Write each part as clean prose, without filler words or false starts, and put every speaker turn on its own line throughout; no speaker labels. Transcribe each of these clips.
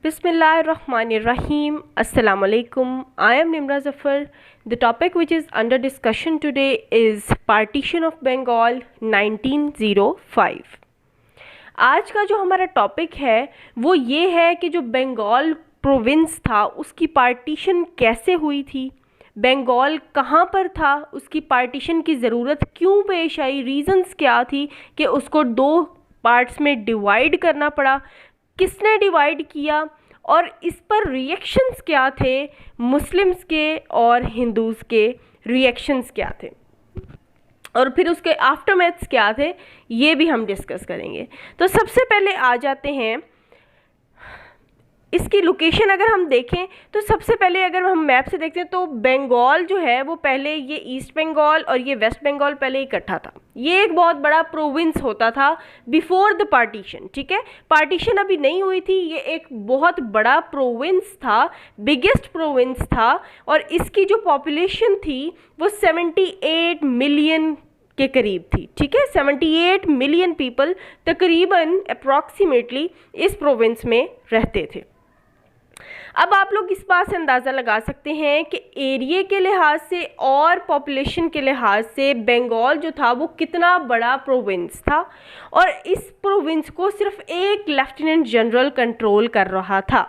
Bismillahirrahmanirrahim. Assalamu alaikum. I am Nimra Zafar. The topic which is under discussion today is Partition of Bengal 1905. आज का जो हमारा topic है वो ये है कि जो बंगाल प्रोविंस था उसकी पार्टीशन कैसे हुई थी, बंगाल कहाँ पर था, उसकी पार्टीशन की ज़रूरत क्यों पेश आई, रीज़न्स क्या थी कि उसको दो पार्ट्स में डिवाइड करना पड़ा, किसने डिवाइड किया और इस पर रिएक्शंस क्या थे, मुस्लिम्स के और हिंदूज़ के रिएक्शंस क्या थे और फिर उसके आफ्टरमैथ्स क्या थे, ये भी हम डिस्कस करेंगे। तो सबसे पहले आ जाते हैं इसकी लोकेशन। अगर हम देखें तो सबसे पहले अगर हम मैप से देखते हैं तो बंगाल जो है वो पहले ये ईस्ट बंगाल और ये वेस्ट बंगाल पहले इकट्ठा था। ये एक बहुत बड़ा प्रोविंस होता था बिफोर द पार्टीशन, ठीक है। पार्टीशन अभी नहीं हुई थी, ये एक बहुत बड़ा प्रोविंस था, बिगेस्ट प्रोविंस था और इसकी जो पॉपुलेशन थी वो 78 मिलियन के करीब थी, ठीक है। 78 मिलियन पीपल तकरीबन अप्रॉक्सीमेटली इस प्रोविंस में रहते थे। अब आप लोग इस बात से अंदाज़ा लगा सकते हैं कि एरिया के लिहाज से और पॉपुलेशन के लिहाज से बंगाल जो था वो कितना बड़ा प्रोविंस था और इस प्रोविंस को सिर्फ एक लेफ्टिनेंट जनरल कंट्रोल कर रहा था,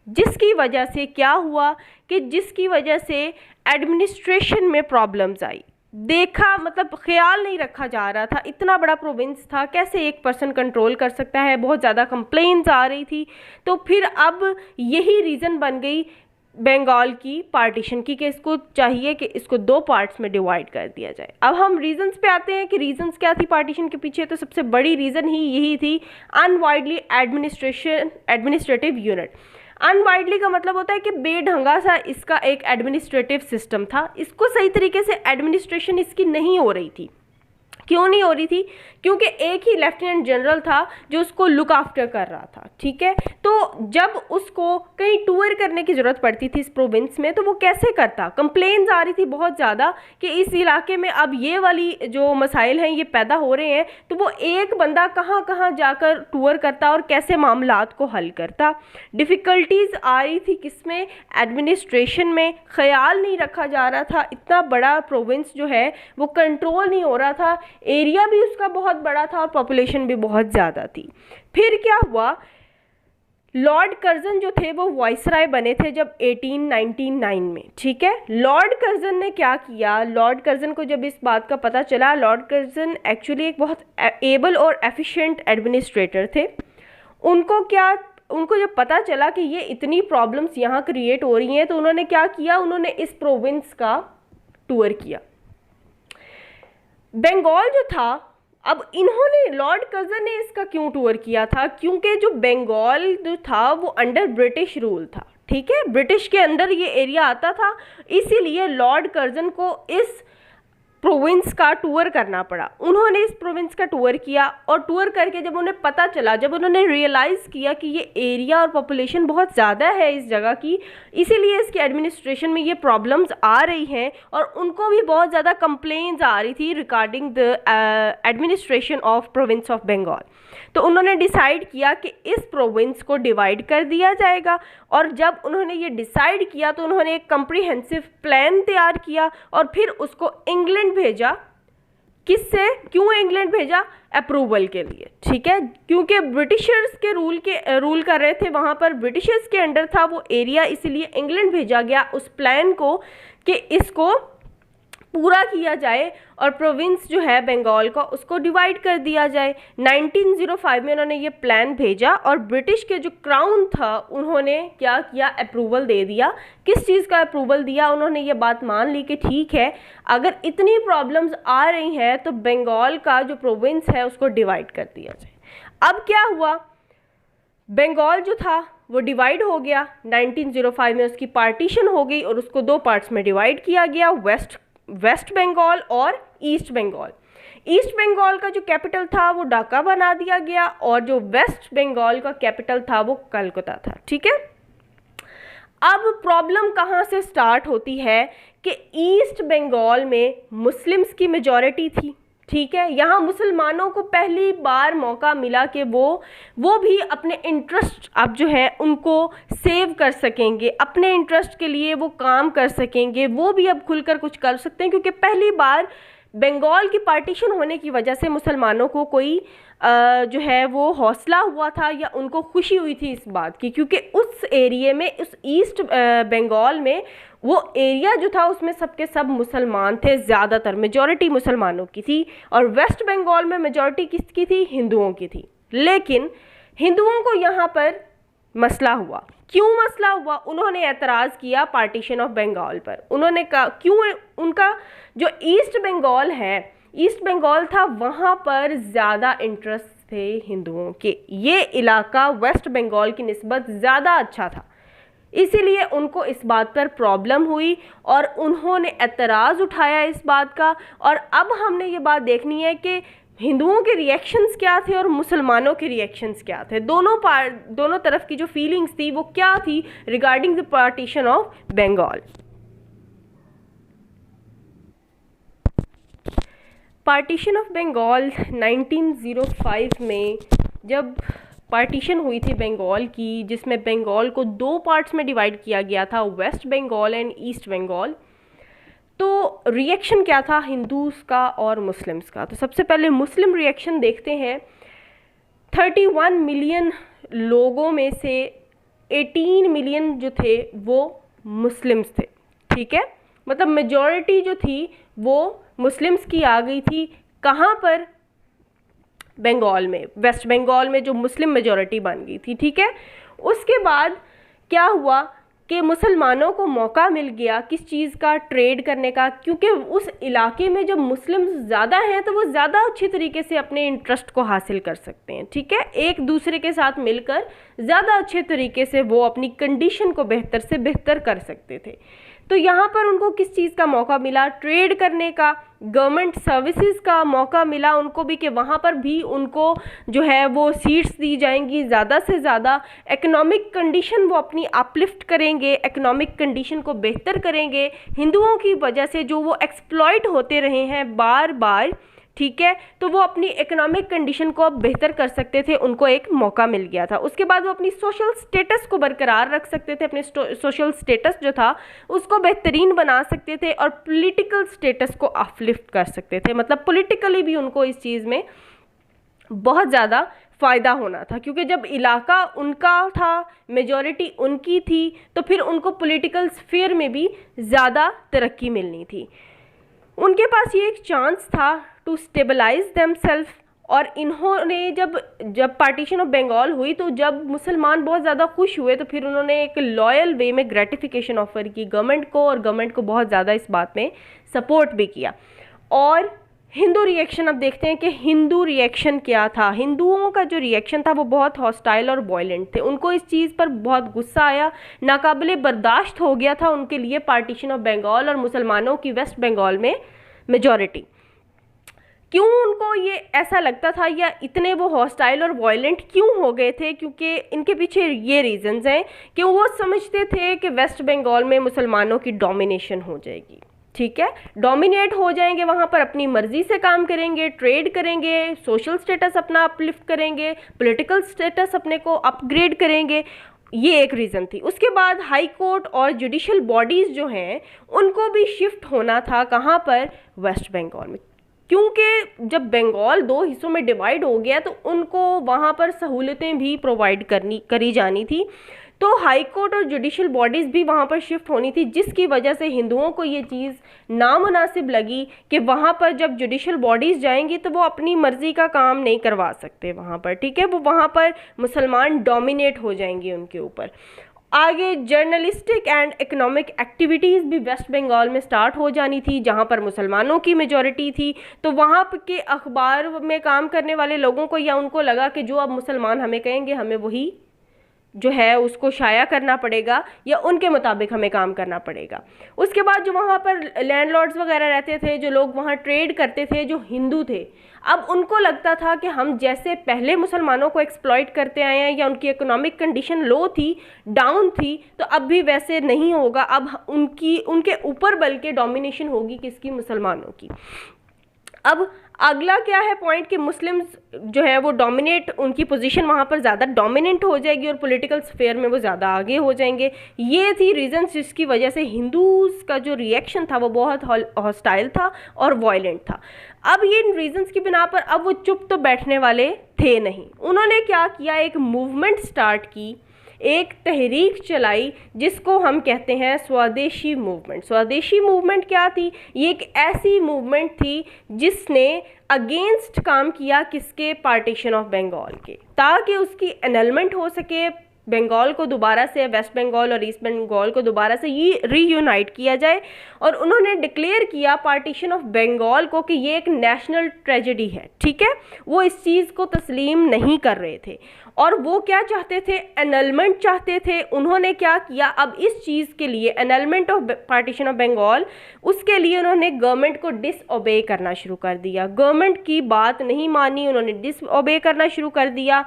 जिसकी वजह से क्या हुआ कि जिसकी वजह से एडमिनिस्ट्रेशन में प्रॉब्लम्स आई। देखा मतलब ख्याल नहीं रखा जा रहा था, इतना बड़ा प्रोविंस था, कैसे एक पर्सन कंट्रोल कर सकता है, बहुत ज़्यादा कंप्लेंट्स आ रही थी। तो फिर अब यही रीज़न बन गई बंगाल की पार्टीशन की कि इसको चाहिए कि इसको दो पार्ट्स में डिवाइड कर दिया जाए। अब हम रीजंस पे आते हैं कि रीजंस क्या थी पार्टीशन के पीछे। तो सबसे बड़ी रीज़न ही यही थी, अनवाइडली एडमिनिस्ट्रेटिव यूनिट। अनवाइडली का मतलब होता है कि बेढंगा सा इसका एक एडमिनिस्ट्रेटिव सिस्टम था, इसको सही तरीके से एडमिनिस्ट्रेशन इसकी नहीं हो रही थी। क्यों नहीं हो रही थी? क्योंकि एक ही लेफ्टिनेंट जनरल था जो उसको लुक आफ्टर कर रहा था, ठीक है। तो जब उसको कहीं टूर करने की ज़रूरत पड़ती थी इस प्रोविंस में तो वो कैसे करता? कंप्लेंट्स आ रही थी बहुत ज़्यादा कि इस इलाके में अब ये वाली जो मसाइल हैं ये पैदा हो रहे हैं, तो वो एक बंदा कहाँ कहाँ जाकर टूर करता और कैसे मामलात को हल करता। डिफ़िकल्टीज़ आ रही थी किसमें? एडमिनिस्ट्रेशन में। ख्याल नहीं रखा जा रहा था, इतना बड़ा प्रोविंस जो है वो कंट्रोल नहीं हो रहा था, एरिया भी उसका बहुत बड़ा था और पॉपुलेशन भी बहुत ज़्यादा थी। फिर क्या हुआ, लॉर्ड कर्जन जो थे वो वाइसराय बने थे जब 1899 में, ठीक है। लॉर्ड कर्जन ने क्या किया, लॉर्ड कर्जन को जब इस बात का पता चला, लॉर्ड कर्जन एक्चुअली एक बहुत एबल और एफिशिएंट एडमिनिस्ट्रेटर थे। उनको जब पता चला कि ये इतनी प्रॉब्लम्स यहाँ क्रिएट हो रही हैं तो उन्होंने क्या किया, उन्होंने इस प्रोविंस का टूर किया। बंगाल जो था, अब इन्होंने लॉर्ड कर्जन ने इसका क्यों टूर किया था? क्योंकि जो बंगाल जो था वो अंडर ब्रिटिश रूल था, ठीक है, ब्रिटिश के अंदर ये एरिया आता था, इसीलिए लॉर्ड कर्जन को इस प्रोविंस का टूर करना पड़ा। उन्होंने इस प्रोविंस का टूर किया और टूर करके जब उन्हें पता चला, जब उन्होंने रियलाइज़ किया कि ये एरिया और पॉपुलेशन बहुत ज़्यादा है इस जगह की, इसीलिए इसकी एडमिनिस्ट्रेशन में ये प्रॉब्लम्स आ रही हैं और उनको भी बहुत ज़्यादा कंप्लेंट्स आ रही थी regarding the administration of province of Bengal. तो उन्होंने डिसाइड किया कि इस प्रोविंस को डिवाइड कर दिया जाएगा और जब उन्होंने ये डिसाइड किया तो उन्होंने एक कम्प्रिहेंसिव प्लान तैयार किया और फिर उसको इंग्लैंड भेजा। किससे? क्यों इंग्लैंड भेजा? अप्रूवल के लिए, ठीक है, क्योंकि ब्रिटिशर्स के रूल कर रहे थे वहाँ पर, ब्रिटिशर्स के अंडर था वो एरिया, इसीलिए इंग्लैंड भेजा गया उस प्लान को कि इसको पूरा किया जाए और प्रोविंस जो है बंगाल का उसको डिवाइड कर दिया जाए। 1905 में उन्होंने ये प्लान भेजा और ब्रिटिश के जो क्राउन था उन्होंने क्या किया, अप्रूवल दे दिया। किस चीज़ का अप्रूवल दिया? उन्होंने ये बात मान ली कि ठीक है, अगर इतनी प्रॉब्लम्स आ रही हैं तो बंगाल का जो प्रोविंस है उसको डिवाइड कर दिया जाए। अब क्या हुआ, बंगाल जो था वो डिवाइड हो गया। 1905 में उसकी पार्टीशन हो गई और उसको दो पार्ट्स में डिवाइड किया गया, वेस्ट बंगाल और ईस्ट बंगाल। ईस्ट बंगाल का जो कैपिटल था वो ढाका बना दिया गया और जो वेस्ट बंगाल का कैपिटल था वो कलकत्ता था, ठीक है। अब प्रॉब्लम कहाँ से स्टार्ट होती है कि ईस्ट बंगाल में मुस्लिम्स की मेजॉरिटी थी, ठीक है, यहाँ मुसलमानों को पहली बार मौका मिला कि वो भी अपने इंटरेस्ट अब जो है उनको सेव कर सकेंगे, अपने इंटरेस्ट के लिए वो काम कर सकेंगे, वो भी अब खुलकर कुछ कर सकते हैं, क्योंकि पहली बार बंगाल की पार्टीशन होने की वजह से मुसलमानों को कोई जो है वो हौसला हुआ था या उनको खुशी हुई थी इस बात की, क्योंकि उस एरिए में, उस ईस्ट बंगाल में वो एरिया जो था उसमें सबके सब मुसलमान थे, ज़्यादातर मेजॉरिटी मुसलमानों की थी, और वेस्ट बंगाल में मेजॉरिटी किसकी थी? हिंदुओं की थी। लेकिन हिंदुओं को यहाँ पर मसला हुआ। क्यों मसला हुआ? उन्होंने एतराज़ किया पार्टीशन ऑफ बंगाल पर। उन्होंने कहा, क्यों? उनका जो ईस्ट बंगाल है, ईस्ट बंगाल था, वहाँ पर ज़्यादा इंटरेस्ट थे हिंदुओं के। ये इलाका वेस्ट बंगाल की निस्बत ज़्यादा अच्छा था, इसीलिए उनको इस बात पर प्रॉब्लम हुई और उन्होंने एतराज़ उठाया इस बात का। और अब हमने ये बात देखनी है कि हिंदुओं के रिएक्शंस क्या थे और मुसलमानों के रिएक्शंस क्या थे, दोनों तरफ की जो फीलिंग्स थी वो क्या थी regarding the partition of Bengal. Partition of Bengal 1905 में जब पार्टीशन हुई थी बंगाल की, जिसमें बंगाल को दो पार्ट्स में डिवाइड किया गया था, West Bengal and East Bengal, तो रिएक्शन क्या था हिंदूज़ का और मुस्लिम्स का। तो सबसे पहले मुस्लिम रिएक्शन देखते हैं। 31 मिलियन लोगों में से 18 मिलियन जो थे वो मुस्लिम्स थे, ठीक है, मतलब मेजॉरिटी जो थी वो मुस्लिम्स की आ गई थी। कहाँ पर? बंगाल में, वेस्ट बंगाल में जो मुस्लिम मेजॉरिटी बन गई थी, ठीक है। उसके बाद क्या हुआ कि मुसलमानों को मौका मिल गया किस चीज़ का? ट्रेड करने का, क्योंकि उस इलाके में जब मुस्लिम ज़्यादा हैं तो वो ज़्यादा अच्छे तरीके से अपने इंटरेस्ट को हासिल कर सकते हैं, ठीक है, एक दूसरे के साथ मिलकर ज़्यादा अच्छे तरीके से वो अपनी कंडीशन को बेहतर से बेहतर कर सकते थे। तो यहाँ पर उनको किस चीज़ का मौका मिला? ट्रेड करने का, गवर्नमेंट सर्विसेज का मौका मिला उनको भी, कि वहाँ पर भी उनको जो है वो सीट्स दी जाएंगी ज़्यादा से ज़्यादा। इकोनॉमिक कंडीशन वो अपनी अपलिफ्ट करेंगे, इकोनॉमिक कंडीशन को बेहतर करेंगे। हिंदुओं की वजह से जो वो एक्सप्लॉइट होते रहे हैं बार बार, ठीक है, तो वो अपनी इकोनॉमिक कंडीशन को अब बेहतर कर सकते थे, उनको एक मौका मिल गया था। उसके बाद वो अपनी सोशल स्टेटस को बरकरार रख सकते थे, अपने सोशल स्टेटस जो था उसको बेहतरीन बना सकते थे और पॉलिटिकल स्टेटस को अपलिफ्ट कर सकते थे, मतलब पॉलिटिकली भी उनको इस चीज़ में बहुत ज़्यादा फ़ायदा होना था, क्योंकि जब इलाका उनका था, मेजॉरिटी उनकी थी, तो फिर उनको पॉलिटिकल स्फीयर में भी ज़्यादा तरक्की मिलनी थी। उनके पास ये एक चांस था टू स्टेबलाइज देमसेल्फ। और इन्होंने जब पार्टीशन ऑफ बंगाल हुई तो जब मुसलमान बहुत ज़्यादा खुश हुए तो फिर उन्होंने एक लॉयल वे में ग्रेटिफिकेशन ऑफर की गवर्नमेंट को, और गवर्नमेंट को बहुत ज़्यादा इस बात में सपोर्ट भी किया। और हिंदू रिएक्शन, अब देखते हैं कि हिंदू रिएक्शन क्या था। हिंदुओं का जो रिएक्शन था वो बहुत हॉस्टाइल और वायलेंट थे, उनको इस चीज़ पर बहुत गुस्सा आया, नाकाबिले बर्दाश्त हो गया था उनके लिए पार्टीशन ऑफ बंगाल और मुसलमानों की वेस्ट बंगाल में मेजॉरिटी। क्यों उनको ये ऐसा लगता था या इतने वो हॉस्टाइल और वायलेंट क्यों हो गए थे? क्योंकि इनके पीछे ये रीजंस हैं कि वो समझते थे कि वेस्ट बंगाल में मुसलमानों की डोमिनेशन हो जाएगी, ठीक है, डोमिनेट हो जाएंगे, वहाँ पर अपनी मर्जी से काम करेंगे, ट्रेड करेंगे, सोशल स्टेटस अपना अपलिफ्ट करेंगे, पॉलिटिकल स्टेटस अपने को अपग्रेड करेंगे। ये एक रीज़न थी। उसके बाद हाई कोर्ट और जुडिशल बॉडीज़ जो हैं उनको भी शिफ्ट होना था, कहाँ पर? वेस्ट बंगाल में, क्योंकि जब बंगाल दो हिस्सों में डिवाइड हो गया तो उनको वहाँ पर सहूलतें भी प्रोवाइड करी जानी थी, तो हाई कोर्ट और जुडिशल बॉडीज़ भी वहाँ पर शिफ्ट होनी थी, जिसकी वजह से हिंदुओं को ये चीज़ नामुनासिब लगी कि वहाँ पर जब जुडिशल बॉडीज़ जाएंगी तो वो अपनी मर्ज़ी का काम नहीं करवा सकते वहाँ पर, ठीक है, वो वहाँ पर मुसलमान डोमिनेट हो जाएंगे उनके ऊपर। आगे जर्नलिस्टिक एंड इकोनॉमिक एक्टिविटीज़ भी वेस्ट बंगाल में स्टार्ट हो जानी थी, जहाँ पर मुसलमानों की मेजॉरिटी थी, तो वहाँ के अखबार में काम करने वाले लोगों को या उनको लगा कि जो अब मुसलमान हमें कहेंगे हमें वही जो है उसको शाया करना पड़ेगा या उनके मुताबिक हमें काम करना पड़ेगा। उसके बाद जो वहाँ पर लैंडलॉर्ड्स वगैरह रहते थे, जो लोग वहाँ ट्रेड करते थे, जो हिंदू थे, अब उनको लगता था कि हम जैसे पहले मुसलमानों को एक्सप्लॉइट करते आए हैं या उनकी इकोनॉमिक कंडीशन लो थी, डाउन थी, तो अब भी वैसे नहीं होगा, अब उनके ऊपर बल्कि डोमिनेशन होगी किसकी? मुसलमानों की। अब अगला क्या है पॉइंट कि मुस्लिम्स जो है वो डोमिनेट, उनकी पोजीशन वहाँ पर ज़्यादा डोमिनेंट हो जाएगी और पॉलिटिकल स्फेयर में वो ज़्यादा आगे हो जाएंगे। ये थी रीजंस जिसकी वजह से हिंदूज़ का जो रिएक्शन था वो बहुत हॉस्टाइल था और वायलेंट था। अब ये इन रीजंस की बिना पर अब वो चुप तो बैठने वाले थे नहीं। उन्होंने क्या किया, एक मूवमेंट स्टार्ट की, एक तहरीक चलाई जिसको हम कहते हैं स्वदेशी मूवमेंट। स्वदेशी मूवमेंट क्या थी? ये एक ऐसी मूवमेंट थी जिसने अगेंस्ट काम किया किसके? पार्टीशन ऑफ बंगाल के, ताकि उसकी एनलमेंट हो सके, बंगाल को दोबारा से, वेस्ट बंगाल और ईस्ट बंगाल को दोबारा से ये रीयूनाइट किया जाए। और उन्होंने डिक्लेयर किया पार्टीशन ऑफ बंगाल को कि ये एक नेशनल ट्रेजेडी है, ठीक है। वो इस चीज़ को तस्लीम नहीं कर रहे थे और वो क्या चाहते थे? एनलमेंट चाहते थे। उन्होंने क्या किया, अब इस चीज़ के लिए, annulment of partition of Bengal, उसके लिए उन्होंने गवर्नमेंट को डिसओबे करना शुरू कर दिया। गवर्नमेंट की बात नहीं मानी, उन्होंने डिसओबे करना शुरू कर दिया।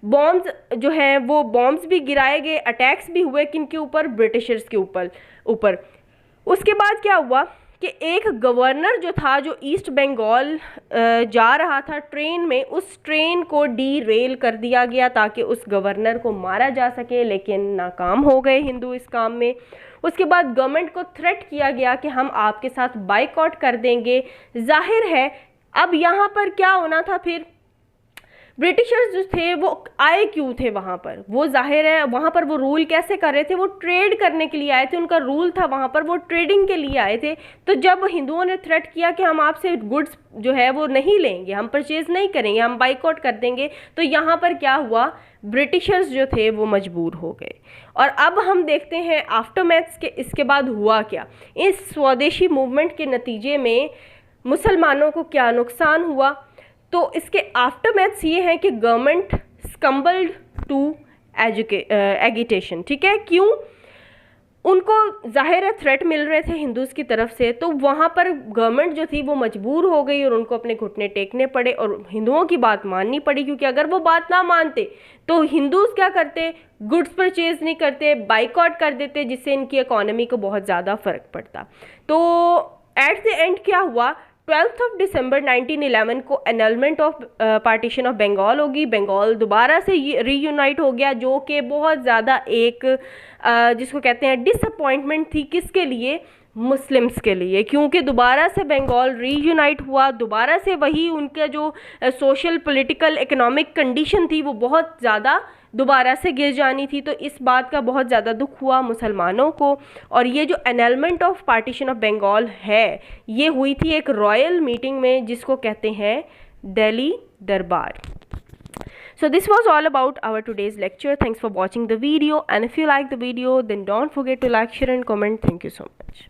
बॉम्ब्स जो हैं वो बॉम्ब्स भी गिराए गए, अटैक्स भी हुए, किनके ऊपर? ब्रिटिशर्स के ऊपर। उसके बाद क्या हुआ कि एक गवर्नर जो था, जो ईस्ट बंगाल जा रहा था ट्रेन में, उस ट्रेन को डीरेल कर दिया गया ताकि उस गवर्नर को मारा जा सके, लेकिन नाकाम हो गए हिंदू इस काम में। उसके बाद गवर्नमेंट को थ्रेट किया गया कि हम आपके साथ बाइकआउट कर देंगे। जाहिर है अब यहाँ पर क्या होना था, फिर ब्रिटिशर्स जो थे वो आए क्यों थे वहाँ पर? वो जाहिर है वहाँ पर वो रूल कैसे कर रहे थे? वो ट्रेड करने के लिए आए थे, उनका रूल था वहाँ पर, वो ट्रेडिंग के लिए आए थे। तो जब हिंदुओं ने थ्रेट किया कि हम आपसे गुड्स जो है वो नहीं लेंगे, हम परचेज नहीं करेंगे, हम बाइकआउट कर देंगे, तो यहाँ पर क्या हुआ? ब्रिटिशर्स जो थे वो मजबूर हो गए। और अब हम देखते हैं आफ्टरमैथ्स के, इसके बाद हुआ क्या। इस स्वदेशी मूवमेंट के नतीजे में मुसलमानों को क्या नुकसान हुआ? तो इसके आफ्टरमैथ्स ये हैं कि गवर्नमेंट स्कम्बल्ड टू एगिटेशन, ठीक है। क्यों? उनको जाहिर है थ्रेट मिल रहे थे हिंदूज़ की तरफ से, तो वहाँ पर गवर्नमेंट जो थी वो मजबूर हो गई और उनको अपने घुटने टेकने पड़े और हिंदुओं की बात माननी पड़ी। क्योंकि अगर वो बात ना मानते तो हिंदूज़ क्या करते? गुड्स परचेज नहीं करते, बाइकआउट कर देते, जिससे इनकी इकोनॉमी को बहुत ज़्यादा फ़र्क पड़ता। तो एट द एंड क्या हुआ? 12 दिसंबर 1911 को annulment of partition of Bengal होगी। बंगाल दोबारा से रीयूनाइट हो गया, जो कि बहुत ज़्यादा एक जिसको कहते हैं डिसअपॉइंटमेंट थी। किसके लिए? मुस्लिम्स के लिए, क्योंकि दोबारा से बंगाल रीयूनाइट हुआ, दोबारा से वही उनका जो सोशल पॉलिटिकल इकोनॉमिक कंडीशन थी वो बहुत ज़्यादा दोबारा से गिर जानी थी। तो इस बात का बहुत ज़्यादा दुख हुआ मुसलमानों को। और ये जो annulment of partition of Bengal है, ये हुई थी एक रॉयल मीटिंग में जिसको कहते हैं दिल्ली दरबार। So this was all about our today's lecture. Thanks for watching the video, and if you like the video then don't forget to like, share and comment. Thank you so much.